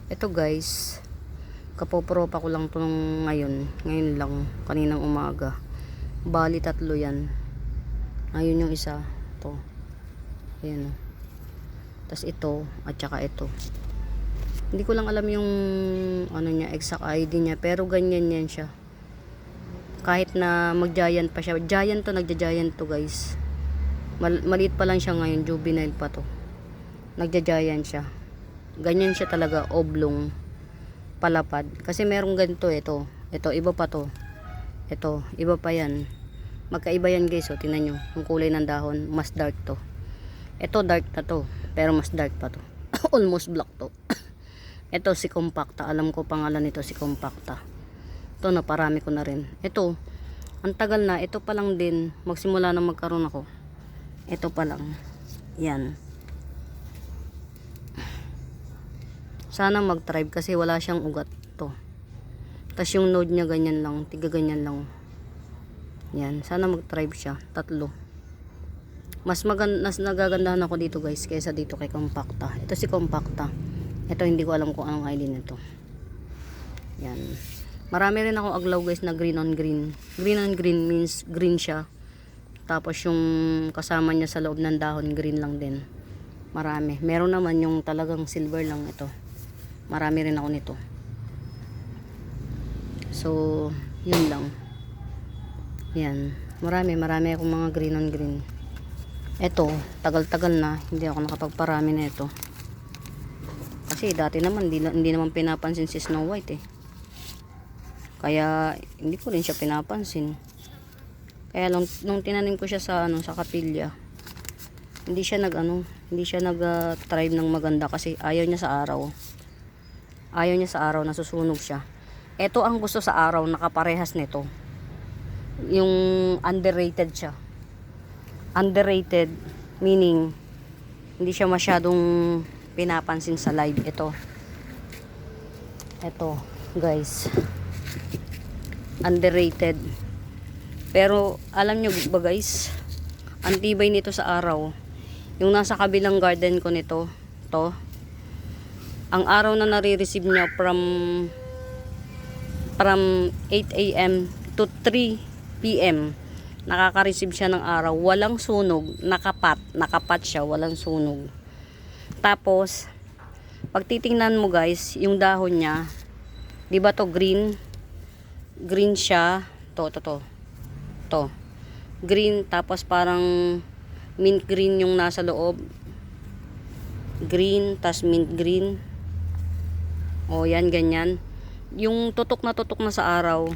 Ito guys, kapopropa ko lang to ngayon lang, kaninang umaga. Bali 3 yan. Ayun yung isa, to. Ayan o. Tas ito, at saka ito. Hindi ko lang alam yung ano niya, exact ID niya, pero ganyan yan siya. Kahit na mag-giant pa siya. Giant to, nagja-giant to guys. Maliit pa lang siya ngayon, juvenile pa to. Nagja-giant siya. Ganyan siya talaga, oblong, palapad. Kasi merong ganito, ito, iba pa to. Ito, iba pa yan. Magkaiba yan guys, oh, tingnan nyo. Yung kulay ng dahon, mas dark to. Ito, dark na to, pero mas dark pa to. Almost black to. Ito, si Compacta. Alam ko pangalan nito, si Compacta. Ito, naparami ko na rin. Ito, ang tagal na. Ito pa lang din, magsimula na magkaroon ako. Ito pa lang. Yan. Sana mag-thrive kasi wala siyang ugat to. Tapos yung node niya ganyan lang, tiga ganyan lang. Yan, sana mag-thrive siya. 3. Mas nagagandahan ako dito guys kaysa dito kay Compacta. Ito si Compacta. Ito hindi ko alam kung anong ID nito. Yan. Marami rin ako aglaw guys na green on green. Green on green means green siya. Tapos yung kasama niya sa loob ng dahon green lang din. Marami. Meron naman yung talagang silver lang ito. Marami rin ako nito. So, yun lang. Yan. Marami akong mga green on green. Ito, tagal-tagal na. Hindi ako nakapagparami na ito. Kasi dati naman, hindi naman pinapansin si Snow White eh. Kaya, hindi ko rin siya pinapansin. Kaya nung tinanim ko siya sa kapilya, hindi siya nag-thrive ng maganda kasi ayaw niya sa araw. Ayaw niya sa araw, nasusunog siya. Ito ang gusto sa araw, nakaparehas nito. Yung underrated siya. Underrated, meaning, hindi siya masyadong pinapansin sa live. Ito, guys. Underrated. Pero, alam nyo ba guys, ang tibay nito sa araw. Yung nasa kabilang garden ko nito, ang araw na nare-receive niya from 8 AM to 3 PM, nakaka-receive siya ng araw, walang sunog, nakapat siya, walang sunog. Tapos pag titingnan mo guys, yung dahon niya, di ba to green siya, to green, tapos parang mint green yung nasa loob, green tas mint green. O yan, ganyan. Yung tutok na sa araw,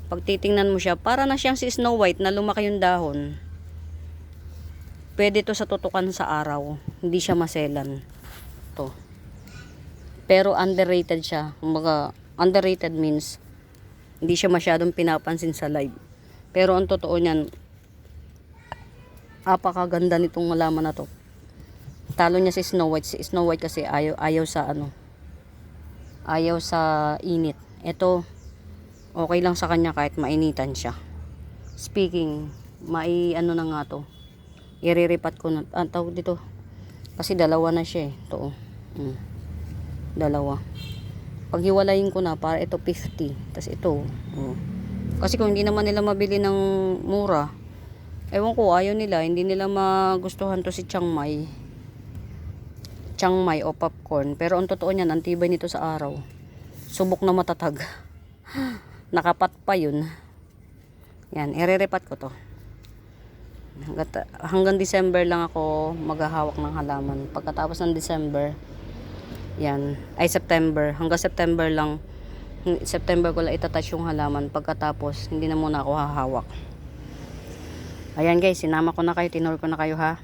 pag titingnan mo siya, para na siyang si Snow White na lumaki yung dahon. Pwede to sa tutukan sa araw, hindi siya maselan to. Pero underrated siya. Kumbaga, underrated means hindi siya masyadong pinapansin sa live. Pero ang totoo niyan, apakaganda nitong halaman na to. Talo niya si Snow White. Si Snow White kasi ayaw sa init. Ito, okay lang sa kanya kahit mainitan siya. Speaking, ano na nga to. Iriripat ko na, tawag dito. Kasi dalawa na siya eh. Ito, dalawa. Pag hiwalayin ko na, para ito 50. Tapos ito, Kasi kung hindi naman nila mabili ng mura, ewan ko, ayaw nila. Hindi nila magustuhan to si Chiang Mai o popcorn. Pero ang totoo niyan, ang tibay nito sa araw. Subok na matatag. Nakapat pa yun. Yan, ireripat ko to. Hanggang December lang ako maghahawak ng halaman. Pagkatapos ng December, yan, ay September. Hanggang September lang. September ko lang itatouch yung halaman. Pagkatapos, hindi na muna ako hahawak. Ayan guys, sinama ko na kayo, tinuro ko na kayo ha.